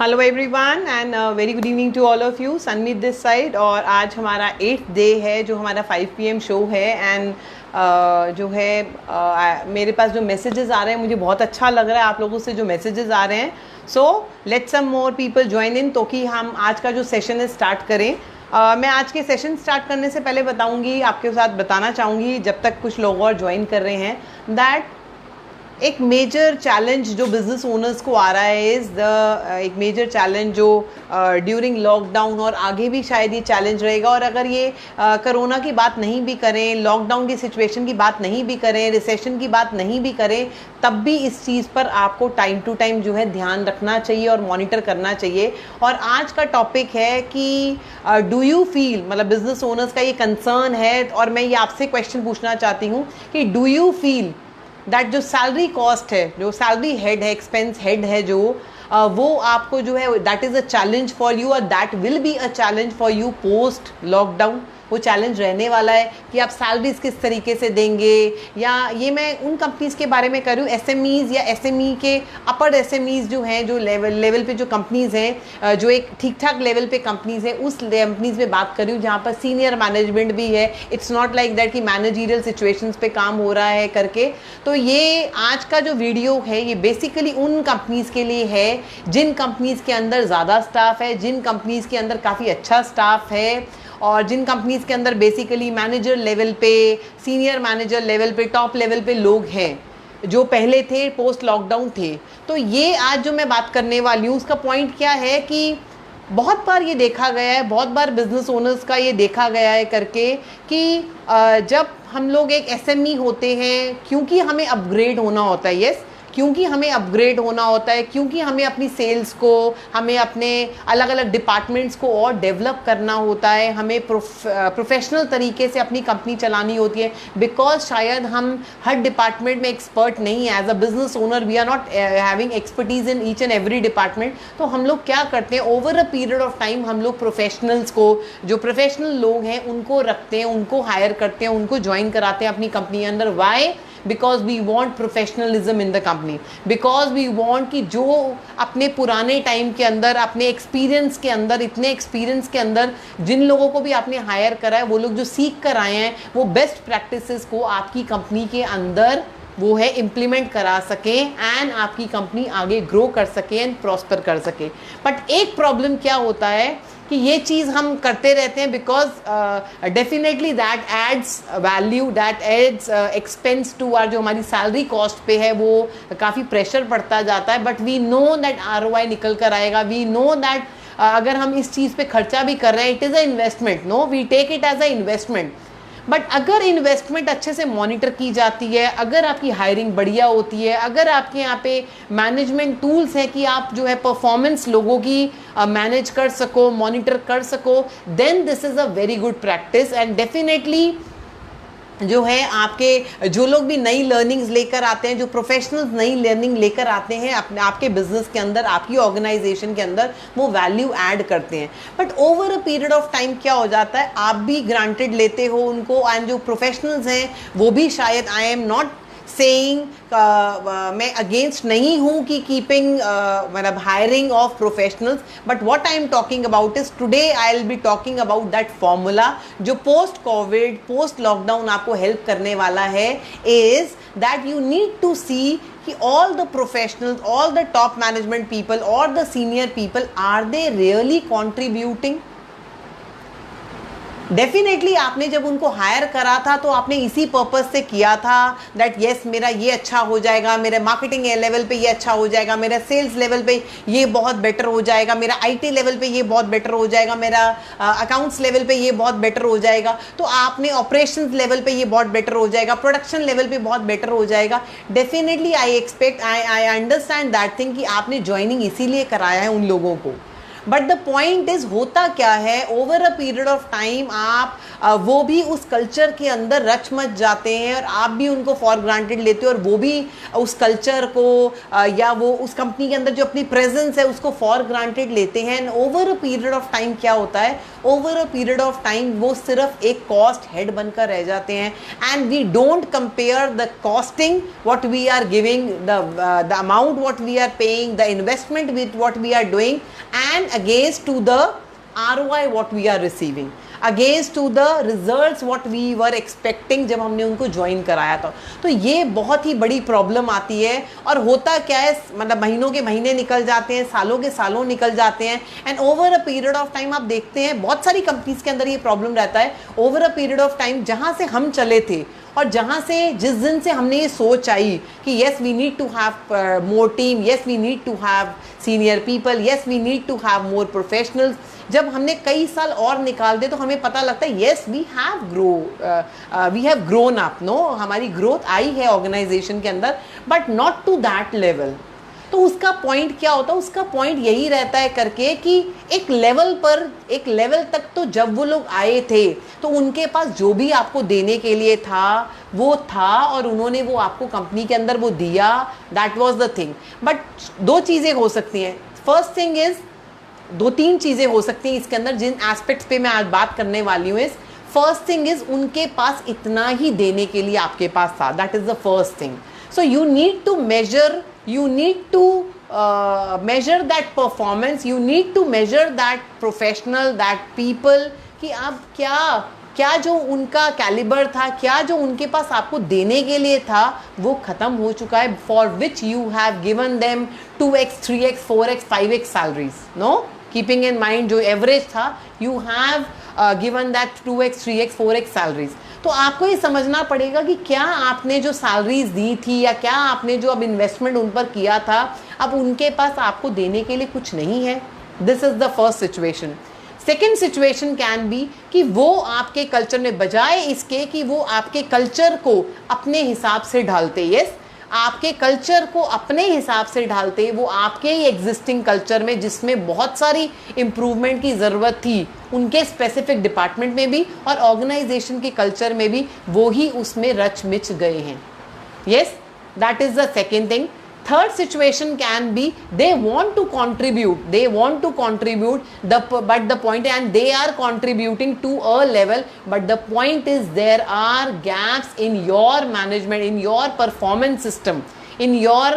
Hello everyone and very good evening to all of you. Sanmeet this side. और आज हमारा 8th day है जो हमारा 5 PM शो है। एंड जो है मेरे पास जो मैसेजेस आ रहे हैं मुझे बहुत अच्छा लग रहा है आप लोगों से जो मैसेजेस आ रहे हैं। So let some more people join in तो कि हम आज का जो सेशन है स्टार्ट करें। मैं आज के सेशन स्टार्ट करने से पहले बताऊंगी, आपके साथ बताना चाहूँगी जब तक कुछ लोग और ज्वाइन कर रहे हैं, दैट एक मेजर चैलेंज जो बिजनेस ओनर्स को आ रहा है एक मेजर चैलेंज जो ड्यूरिंग लॉकडाउन और आगे भी शायद ये चैलेंज रहेगा। और अगर ये कोरोना की बात नहीं भी करें, लॉकडाउन की सिचुएशन की बात नहीं भी करें, रिसेशन की बात नहीं भी करें, तब भी इस चीज़ पर आपको टाइम टू टाइम जो है ध्यान रखना चाहिए और मॉनिटर करना चाहिए। और आज का टॉपिक है कि डू यू फील, मतलब बिजनेस ओनर्स का ये कंसर्न है और मैं ये आपसे क्वेश्चन पूछना चाहती हूँ कि डू यू फील दैट जो सैलरी कॉस्ट है, जो सैलरी हेड है, एक्सपेंस हेड है, जो वो आपको जो है that is a challenge for you और that will be a challenge for you post lockdown. वो चैलेंज रहने वाला है कि आप सैलरीज किस तरीके से देंगे। या ये मैं उन कंपनीज़ के बारे में कर रही हूँ, एसएमईज़ या एसएमई के अपर एसएमईज़ जो हैं, जो लेवल पे जो कंपनीज़ हैं, जो एक ठीक ठाक लेवल पे कंपनीज़ हैं, उस कंपनीज़ में बात कर रही हूँ जहाँ पर सीनियर मैनेजमेंट भी है। इट्स नॉट लाइक दैट कि मैनेजरियल सिचुएशंस पे काम हो रहा है करके। तो ये आज का जो वीडियो है ये बेसिकली उन कंपनीज़ के लिए है जिन कंपनीज़ के अंदर ज़्यादा स्टाफ है, जिन कंपनीज़ के अंदर काफ़ी अच्छा स्टाफ है और जिन कंपनीज़ के अंदर बेसिकली मैनेजर लेवल पे, सीनियर मैनेजर लेवल पे, टॉप लेवल पे लोग हैं जो पहले थे, पोस्ट लॉकडाउन थे। तो ये आज जो मैं बात करने वाली हूँ उसका पॉइंट क्या है कि बहुत बार ये देखा गया है, बहुत बार बिजनेस ओनर्स का ये देखा गया है करके कि जब हम लोग एक एसएमई होते हैं, क्योंकि हमें अपग्रेड होना होता है, यस, क्योंकि हमें अपग्रेड होना होता है, क्योंकि हमें अपनी सेल्स को, हमें अपने अलग अलग डिपार्टमेंट्स को और डेवलप करना होता है, हमें प्रोफेशनल तरीके से अपनी कंपनी चलानी होती है। बिकॉज शायद हम हर डिपार्टमेंट में एक्सपर्ट नहीं है। As a business owner we are not having expertise in each and every department. तो हम लोग क्या करते हैं, over a period of time हम लोग प्रोफेशनल्स को, जो प्रोफेशनल लोग हैं उनको रखते हैं, उनको हायर करते हैं, उनको ज्वाइन कराते हैं अपनी कंपनी के अंदर। Why? Because we want professionalism in the company, because we want कि जो अपने पुराने टाइम के अंदर, अपने एक्सपीरियंस के अंदर, इतने एक्सपीरियंस के अंदर जिन लोगों को भी आपने हायर करा है, वो लोग जो सीख कर आए हैं, वो बेस्ट प्रैक्टिसेस को आपकी कंपनी के अंदर वो है इम्प्लीमेंट करा सकें एंड आपकी कंपनी आगे ग्रो कर सके एंड प्रॉस्पर कर सके। बट एक प्रॉब्लम क्या होता है कि ये चीज़ हम करते रहते हैं because definitely that adds value, that adds expense to our, जो हमारी सैलरी कॉस्ट पे है वो काफ़ी प्रेशर पड़ता जाता है। But we know that ROI निकल कर आएगा। वी नो दैट अगर हम इस चीज़ पे खर्चा भी कर रहे हैं, it is a investment. No, we take it as a investment. But अगर इन्वेस्टमेंट अच्छे से मॉनिटर की जाती है, अगर आपकी हायरिंग बढ़िया होती है, अगर आपके यहाँ पे मैनेजमेंट टूल्स हैं कि आप जो है परफॉर्मेंस लोगों की मैनेज कर सको, मॉनिटर कर सको, then this is a very good practice. And definitely जो है आपके जो लोग भी नई लर्निंग्स लेकर आते हैं, जो प्रोफेशनल्स नई लर्निंग लेकर आते हैं अपने आपके बिजनेस के अंदर, आपकी ऑर्गेनाइजेशन के अंदर, वो वैल्यू ऐड करते हैं। But over a period of time क्या हो जाता है, आप भी ग्रांटेड लेते हो उनको एंड जो प्रोफेशनल्स हैं वो भी शायद, आई एम नॉट सेइंग, मैं अगेंस्ट नहीं हूँ कि कीपिंग मतलब hiring of professionals, but what I am talking about is today I will be talking about that formula जो पोस्ट कोविड, पोस्ट लॉकडाउन आपको हेल्प करने वाला है। Is that you need to see कि all the professionals, all the top management people और the senior people, are they really contributing. Definitely आपने जब उनको हायर करा था तो आपने इसी पर्पस से किया था दैट यस मेरा ये अच्छा हो जाएगा, मेरे मार्केटिंग लेवल पे ये अच्छा हो जाएगा, मेरा सेल्स लेवल पे ये बहुत बेटर हो जाएगा, मेरा आईटी लेवल पे ये बहुत बेटर हो जाएगा, मेरा अकाउंट्स लेवल पे ये बहुत बेटर हो जाएगा। तो आपने ऑपरेशंस लेवल पे ये बहुत बेटर हो जाएगा, प्रोडक्शन लेवल पे बहुत बेटर हो जाएगा। Definitely I expect, I understand that thing कि आपने ज्वाइनिंग इसीलिए कराया है उन लोगों को। बट द पॉइंट इज होता क्या है, over a period of time आप वो भी उस कल्चर के अंदर रच मच जाते हैं और आप भी उनको फॉर ग्रांटेड लेते हो और वो भी उस कल्चर को या वो उस कंपनी के अंदर जो अपनी प्रेजेंस है उसको फॉर ग्रांटेड लेते हैं। And over a period of time क्या होता है, over a period of time वो सिर्फ एक कॉस्ट हेड बनकर रह जाते हैं। And we don't compare the costing what we are giving, the amount what we are paying, the investment with what we are doing and against to the ROI what we are receiving, against to the results what we were expecting जब हमने उनको join कराया था। तो ये बहुत ही बड़ी problem आती है। और होता क्या है, मतलब महीनों के महीने निकल जाते हैं, सालों के सालों निकल जाते हैं and over a period of time आप देखते हैं बहुत सारी कंपनीज के अंदर ये प्रॉब्लम रहता है। Over a period of time जहाँ से हम चले थे और जहाँ से जिस दिन से हमने ये सोच आई कि yes we need to have more team, yes we need to have senior people, yes we need to have more professionals, जब हमने कई साल और निकाल दे तो हमें पता लगता है yes we have grown up, no, हमारी ग्रोथ आई है ऑर्गेनाइजेशन के अंदर, but not to that level. तो उसका पॉइंट क्या होता है, उसका पॉइंट यही रहता है करके कि एक लेवल तक तो जब वो लोग आए थे तो उनके पास जो भी आपको देने के लिए था वो था और उन्होंने वो आपको कंपनी के अंदर वो दिया, that was the thing. But दो चीज़ें हो सकती हैं, फर्स्ट थिंग इज, दो तीन चीज़ें हो सकती हैं इसके अंदर जिन एस्पेक्ट्स पे मैं आज बात करने वाली हूँ। फर्स्ट थिंग इज उनके पास इतना ही देने के लिए आपके पास था, that is the first thing. So you need to measure that performance, you need to measure that professional, that people, कि आप क्या जो उनका कैलिबर था, क्या जो उनके पास आपको देने के लिए था वो ख़त्म हो चुका है, for which you have given them 2x 3x 4x 5x salaries, no, keeping in mind जो एवरेज था you have given that 2x 3x 4x salaries. तो आपको ये समझना पड़ेगा कि क्या आपने जो सैलरीज दी थी या क्या आपने जो अब इन्वेस्टमेंट उन पर किया था अब उनके पास आपको देने के लिए कुछ नहीं है। This is the first situation. Second situation can be कि वो आपके कल्चर में, बजाय इसके कि वो आपके कल्चर को अपने हिसाब से ढालते, यस, आपके कल्चर को अपने हिसाब से ढालते, वो आपके ही एग्जिस्टिंग कल्चर में जिसमें बहुत सारी इम्प्रूवमेंट की ज़रूरत थी उनके स्पेसिफिक डिपार्टमेंट में भी और ऑर्गेनाइजेशन के कल्चर में भी, वो ही उसमें रच मिच गए हैं। Yes, that is the second thing. Third situation can be they want to contribute, but the point, and they are contributing to a level, but the point is there are gaps in your management, in your performance system, in your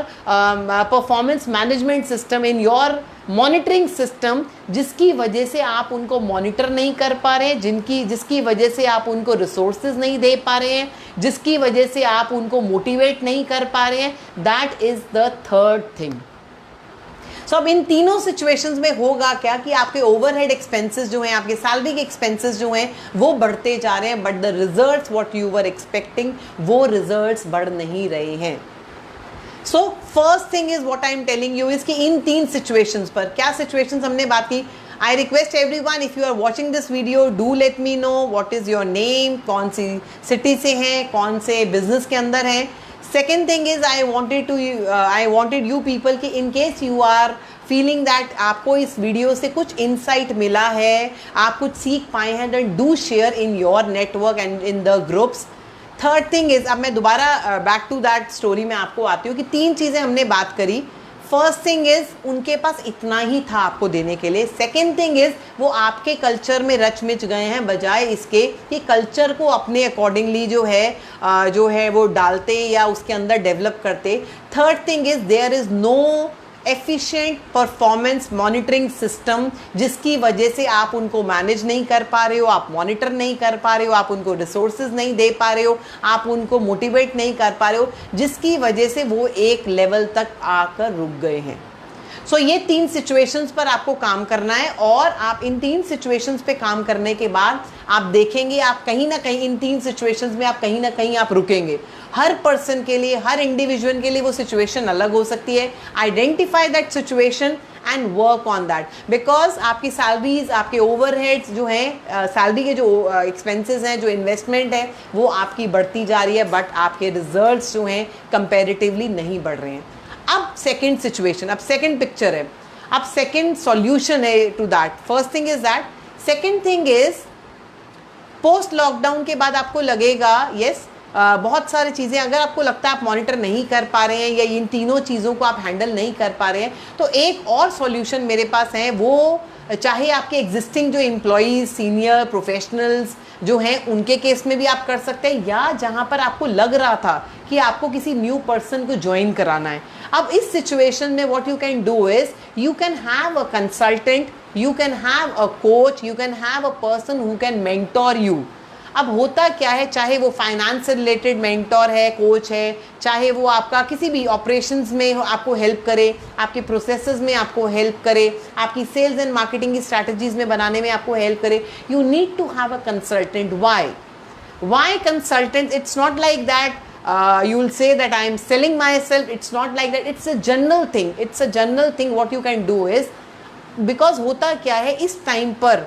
performance management system, in your monitoring system, जिसकी वजह से आप उनको monitor नहीं कर पा रहे हैं, जिसकी वजह से आप उनको रिसोर्सेज नहीं दे पा रहे हैं, जिसकी वजह से आप उनको मोटिवेट नहीं कर पा रहे हैं, that is the third thing. So अब इन तीनों सिचुएशंस में होगा क्या कि आपके ओवरहेड एक्सपेंसेस जो हैं, आपके सैलरी के एक्सपेंसेस जो हैं वो बढ़ते जा रहे हैं, but the results what you were expecting वो रिजल्ट्स बढ़ नहीं रहे हैं। So first thing is what I am telling you is कि इन तीन सिचुएशंस पर, क्या सिचुएशंस हमने बात की, I request everyone if you are watching this video do let me know what is your name, कौन सी सिटी से हैं, कौन से बिजनेस के अंदर हैं। Second thing is I wanted you people कि in case you are feeling that आपको इस वीडियो से कुछ इंसाइट मिला है, आप कुछ सीख पाए हैं, then do share in your network and in the groups. Third thing is, अब मैं दोबारा बैक टू दैट स्टोरी में आपको आती हूँ कि तीन चीज़ें हमने बात करी। फर्स्ट थिंग इज उनके पास इतना ही था आपको देने के लिए। सेकेंड थिंग इज वो आपके कल्चर में रच मिच गए हैं, बजाय इसके कि कल्चर को अपने अकॉर्डिंगली जो है वो डालते या उसके अंदर डेवलप करते। Third thing is there is no efficient performance monitoring system, जिसकी वजह से आप उनको मैनेज नहीं कर पा रहे हो, आप मॉनिटर नहीं कर पा रहे हो, आप उनको रिसोर्सेज नहीं दे पा रहे हो, आप उनको मोटिवेट नहीं कर पा रहे हो, जिसकी वजह से वो एक लेवल तक आकर रुक गए हैं। सो ये तीन सिचुएशंस पर आपको काम करना है और आप इन तीन सिचुएशंस पे काम करने के बाद आप देखेंगे आप कहीं ना कहीं इन तीन सिचुएशंस में आप कहीं ना कहीं आप रुकेंगे। हर पर्सन के लिए, हर इंडिविजुअल के लिए वो सिचुएशन अलग हो सकती है। Identify that situation and work on that, because आपकी सैलरीज, आपके ओवरहेड्स जो हैं, सैलरी के जो एक्सपेंसेस हैं, जो इन्वेस्टमेंट है वो आपकी बढ़ती जा रही है, बट आपके रिजल्ट्स जो हैं कंपैरेटिवली नहीं बढ़ रहे हैं। अब सेकंड सिचुएशन, अब सेकंड पिक्चर है। अब सेकेंड सॉल्यूशन है to that, first thing is that, second thing is post lockdown के बाद आपको लगेगा यस बहुत सारी चीज़ें अगर आपको लगता है आप मॉनिटर नहीं कर पा रहे हैं या इन तीनों चीज़ों को आप हैंडल नहीं कर पा रहे हैं, तो एक और सॉल्यूशन मेरे पास है, वो चाहे आपके एग्जिस्टिंग जो एम्प्लॉयज़ सीनियर प्रोफेशनल्स जो हैं उनके केस में भी आप कर सकते हैं, या जहाँ पर आपको लग रहा था कि आपको किसी न्यू पर्सन को ज्वाइन कराना है। अब इस सिचुएशन में what you can do is you can have a consultant, you can have a coach, you can have a person who can mentor you। अब होता क्या है, चाहे वो फाइनेंस से रिलेटेड मेंटोर है, कोच है, चाहे वो आपका किसी भी ऑपरेशंस में आपको हेल्प करे, आपके प्रोसेसेस में आपको हेल्प करे, आपकी सेल्स एंड मार्केटिंग की स्ट्रैटेजीज में बनाने में आपको हेल्प करे, you need to have a consultant. Why consultant? It's not like that you will say that I am selling myself, it's not like that, it's a general thing, it's a general thing। what you can do is, because होता क्या है इस time पर,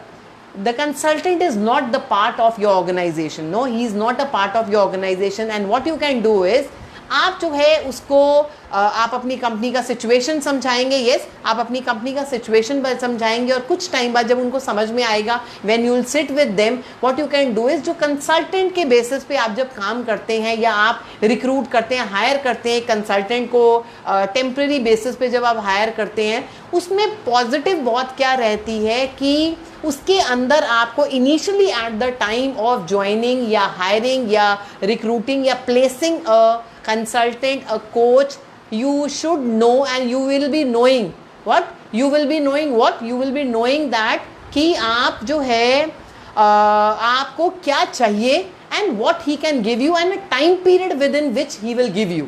the consultant is not the part of your organization, no, he is not a part of your organization, and what you can do is आप जो है उसको आप अपनी कंपनी का सिचुएशन समझाएंगे, यस आप अपनी कंपनी का सिचुएशन समझाएंगे, और कुछ टाइम बाद जब उनको समझ में आएगा, when you will sit with them, what you can do is, जो कंसल्टेंट के बेसिस पे आप जब काम करते हैं या आप रिक्रूट करते हैं, हायर करते हैं कंसल्टेंट को टेम्प्रेरी बेसिस पे जब आप हायर करते हैं, उसमें पॉजिटिव बहुत क्या रहती है कि उसके अंदर आपको initially at the time of joining या हायरिंग या रिक्रूटिंग या placing a consultant, a coach, you should know and you will be knowing what? You will be knowing what? You will be knowing that कि आप जो है आपको क्या चाहिए and what he can give you and a time period within which he will give you।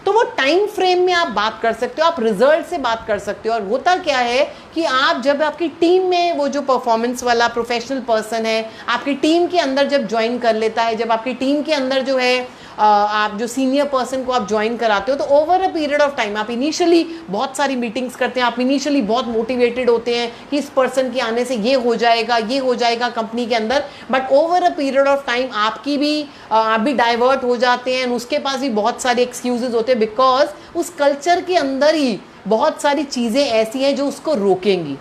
तो वो time frame में आप बात कर सकते हो, आप रिजल्ट से बात कर सकते हो। और होता क्या है कि आप जब आपकी टीम में वो जो परफॉर्मेंस वाला प्रोफेशनल पर्सन है आपकी टीम के अंदर जब ज्वाइन कर लेता है, जब आपकी टीम के अंदर जो है आप जो सीनियर पर्सन को आप ज्वाइन कराते हो, तो over a period of time आप इनिशियली बहुत सारी मीटिंग्स करते हैं, आप इनिशियली बहुत मोटिवेटेड होते हैं कि इस पर्सन के आने से ये हो जाएगा कंपनी के अंदर, but over a period of time आपकी भी आप भी डाइवर्ट हो जाते हैं, उसके पास भी बहुत सारे एक्सक्यूजेज होते हैं, बिकॉज उस कल्चर के अंदर ही बहुत सारी चीज़ें ऐसी हैं जो उसको रोकेंगी,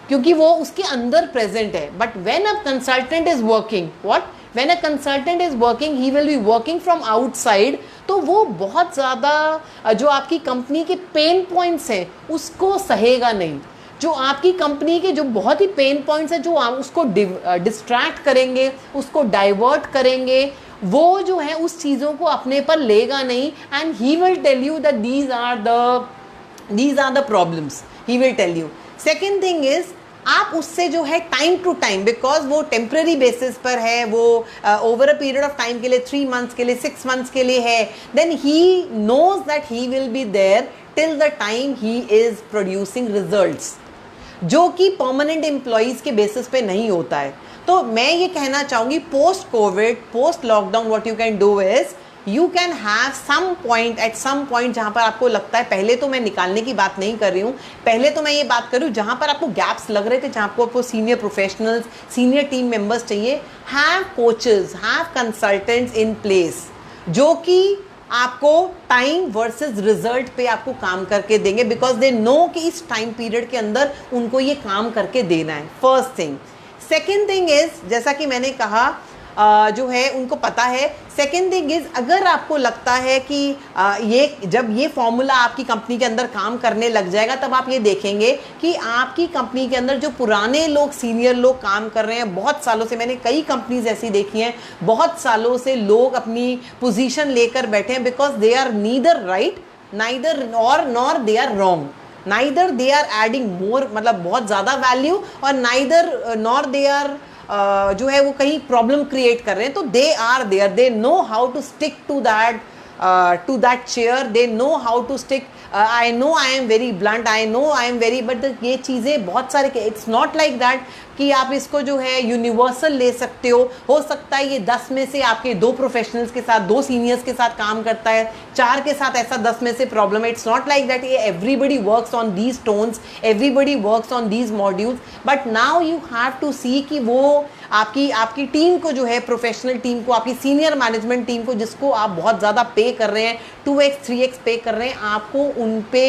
क्योंकि वो उसके अंदर प्रेजेंट है। But when a consultant is working, what when a consultant is working, he will be working from outside, तो वो बहुत ज़्यादा जो आपकी कंपनी के पेन पॉइंट्स हैं उसको सहेगा नहीं। जो आपकी कंपनी के जो बहुत ही पेन पॉइंट्स हैं जो उसको डिस्ट्रैक्ट करेंगे, उसको डाइवर्ट करेंगे, वो जो है उस चीज़ों को अपने पर लेगा नहीं, and he will tell you that these are the problems, he will tell you. Second thing is आप उससे जो है टाइम टू टाइम, बिकॉज वो टेम्प्रेरी बेसिस पर है, वो over a period of time के लिए 3 months के लिए 6 months के लिए है, then he knows that he will be there till the time he is producing results, जो कि परमानेंट एम्प्लॉयज़ के बेसिस पे नहीं होता है। तो मैं ये कहना चाहूँगी post Covid, post lockdown, what you can do is you can have some point at some point जहाँ पर आपको लगता है, पहले तो मैं निकालने की बात नहीं कर रही हूँ, पहले तो मैं ये बात कर रही हूँ जहाँ पर आपको गैप्स लग रहे थे, जहाँ आपको senior professionals, senior team members चाहिए, have coaches, have consultants in place, जो कि आपको टाइम वर्सेस रिजल्ट पे आपको काम करके देंगे, बिकॉज दे नो कि इस टाइम पीरियड के अंदर उनको ये काम करके देना है। First thing. Second thing is, जैसा कि मैंने कहा जो है उनको पता है। सेकेंड थिंग इज, अगर आपको लगता है कि ये जब ये फॉर्मूला आपकी कंपनी के अंदर काम करने लग जाएगा, तब आप ये देखेंगे कि आपकी कंपनी के अंदर जो पुराने लोग, सीनियर लोग काम कर रहे हैं बहुत सालों से, मैंने कई कंपनीज ऐसी देखी हैं, बहुत सालों से लोग अपनी पोजीशन लेकर बैठे हैं, because they are neither right neither nor they are wrong, neither they are adding more, मतलब बहुत ज़्यादा वैल्यू, और नाइदर नॉर दे आर जो है वो कहीं प्रॉब्लम क्रिएट कर रहे हैं। तो they are there, they know how to stick to that chair, they know how to stick. I know I am very blunt, I know I am very, but ये चीज़ें बहुत सारे, इट्स नॉट लाइक दैट कि आप इसको जो है universal ले सकते हो सकता है ये 10 में से आपके 2 प्रोफेशनल्स के साथ, 2 सीनियर्स के साथ काम करता है, 4 के साथ ऐसा 10 में से प्रॉब्लम है। It's not like that. ये everybody works on these tones, everybody works on these modules, but now you have to see कि वो आपकी टीम को जो है, प्रोफेशनल टीम को, आपकी सीनियर मैनेजमेंट टीम को, जिसको आप बहुत ज़्यादा पे कर रहे हैं, 2x 3x पे कर रहे हैं, आपको उन पे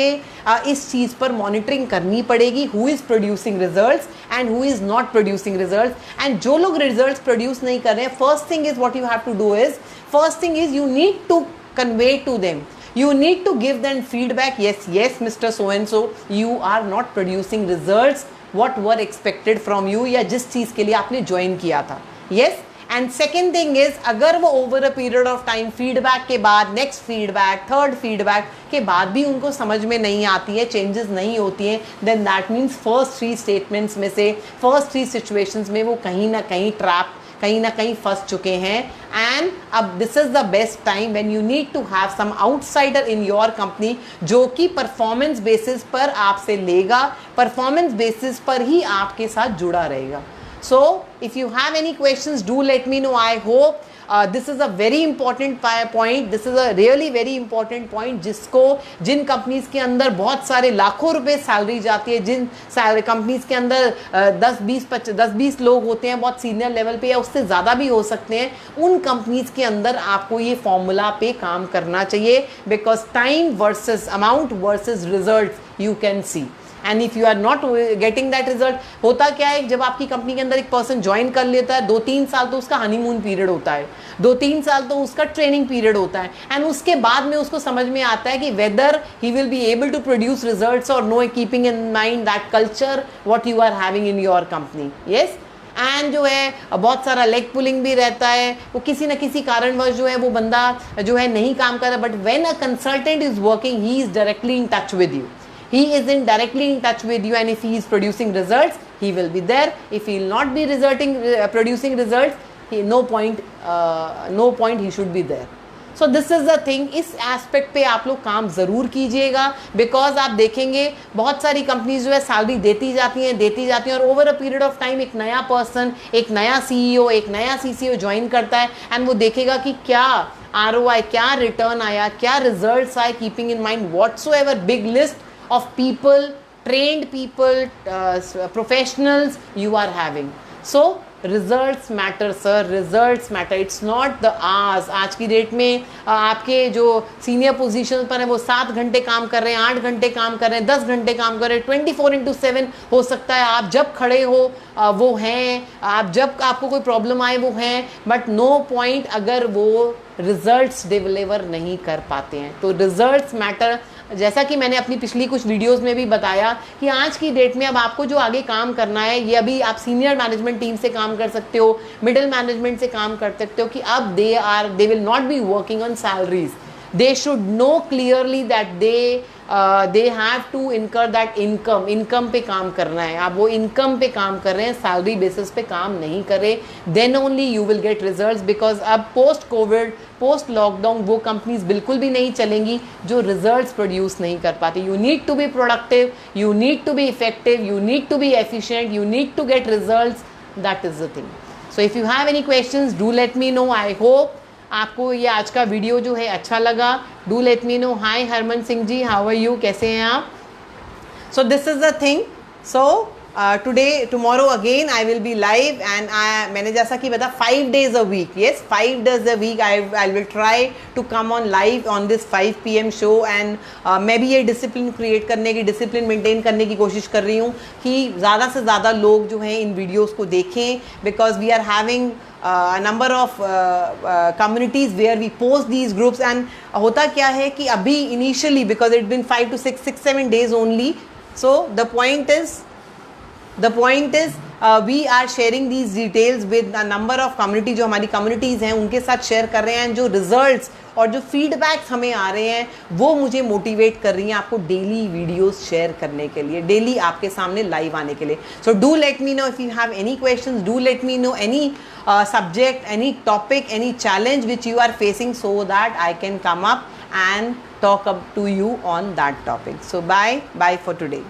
इस चीज़ पर मॉनिटरिंग करनी पड़ेगी, who is producing results and who is not producing results. And जो लोग रिजल्ट्स प्रोड्यूस नहीं कर रहे हैं, first thing is what you have to do is, first thing is you need to convey to them, you need to give them feedback, yes Mr. so and so, you are not producing results what were expected from you, या जिस चीज़ के लिए आपने join किया था। yes, and second thing is, अगर वो over a period of time feedback के बाद, नेक्स्ट फीडबैक, थर्ड फीडबैक के बाद भी उनको समझ में नहीं आती है, चेंजेस नहीं होती हैं, then that means first 3 statements में से, फर्स्ट 3 सिचुएशंस में वो कहीं ना कहीं ट्रैप, कहीं ना कहीं फंस चुके हैं। एंड अब this is the best time when you need to have some outsider in your company, जो कि परफॉर्मेंस बेसिस पर आपसे लेगा, परफॉर्मेंस बेसिस पर ही आपके साथ जुड़ा रहेगा। So if you have any questions, do let me know. I hope this is a very important point. This is a really very important point, Jin companies के अंदर बहुत सारे लाखों रुपए सैलरी जाती है, जिन कंपनीज के अंदर 10-20 लोग होते हैं बहुत सीनियर लेवल पे, या उससे ज़्यादा भी हो सकते हैं, उन कंपनीज के अंदर आपको ये फॉर्मूला पे काम करना चाहिए, because time versus amount versus result you can see. And if you are not getting that result, होता क्या है, जब आपकी कंपनी के अंदर एक पर्सन ज्वाइन कर लेता है, 2-3 साल तो उसका हनीमून पीरियड होता है, 2-3 साल तो उसका ट्रेनिंग पीरियड होता है, एंड उसके बाद में उसको समझ में आता है कि whether he will be able to produce results और no, keeping in mind that culture what you are having in your company. Yes, and जो है बहुत सारा लेग पुलिंग भी रहता है, वो किसी न किसी कारणवश जो है वो बंदा जो है नहीं काम कर रहा, but when a consultant is working, he is directly in touch with you, he is directly in touch with you, and if he is producing results, he will be there. If he will not be producing results, no point he should be there. So this is the thing, इस aspect पे आप लोग काम ज़रूर कीजिएगा, because आप देखेंगे बहुत सारी कंपनीज जो है सैलरी देती जाती हैं और over a period of time एक नया पर्सन, एक नया CEO, एक नया CCO ज्वाइन करता है, एंड वो देखेगा कि क्या ROI, क्या रिटर्न आया, क्या रिजल्ट्स आए, keeping in mind whatsoever big list of people, trained people, professionals you are having. So results matter sir, results matter, it's not the hours. आज की डेट में आपके जो सीनियर पोजीशन पर है वो 7 घंटे काम कर रहे हैं, 8 घंटे काम कर रहे हैं, 10 घंटे काम कर रहे हैं, 24/7 हो सकता है आप जब खड़े हो वो हैं, आप जब आपको कोई प्रॉब्लम आए वो हैं, बट नो पॉइंट अगर वो रिजल्ट्स डिलीवर नहीं कर पाते हैं। तो रिजल्ट्स मैटर, जैसा कि मैंने अपनी पिछली कुछ वीडियोस में भी बताया कि आज की डेट में अब आपको जो आगे काम करना है, ये अभी आप सीनियर मैनेजमेंट टीम से काम कर सकते हो, मिडिल मैनेजमेंट से काम कर सकते हो, कि अब they will not be working on salaries, they should know clearly that they have to incur that income पे काम करना है। आप वो इनकम पे काम कर रहे हैं, सैलरी बेसिस पे काम नहीं कर रहे, then only you will get results. Because अब पोस्ट कोविड, पोस्ट लॉकडाउन वो कंपनीज बिल्कुल भी नहीं चलेंगी जो रिजल्ट्स प्रोड्यूस नहीं कर पाती। You need to be productive, you need to be effective, you need to be efficient, you need to get results, that is the thing. So if you have any questions, do let me know. I hope आपको ये आज का video जो है अच्छा लगा। डू let me नो। Hi Harman Singh ji, how are you, कैसे हैं आप? So this is the thing. So tomorrow again I will B live, and मैंने जैसा कि बताया 5 days a week, yes 5 days a week I will try to come on live on this 5 PM show, and मैं भी ये discipline create करने की, discipline maintain करने की कोशिश कर रही हूँ कि ज़्यादा से ज़्यादा लोग जो हैं इन वीडियोज़ को देखें, because we are having a number of communities where we post these groups, and होता क्या है कि अभी initially because it's been 5 to 6-7 days only, so the point is we are sharing these details with a number of community, जो हमारी communities हैं उनके साथ शेयर कर रहे हैं, जो results और जो फीडबैक्स हमें आ रहे हैं वो मुझे मोटिवेट कर रही हैं आपको डेली वीडियोस शेयर करने के लिए, डेली आपके सामने लाइव आने के लिए। So do let me know if you have any questions, do let me know any subject, any topic, any challenge which you are facing, so that I can come up and talk up to you on that topic. So bye for today.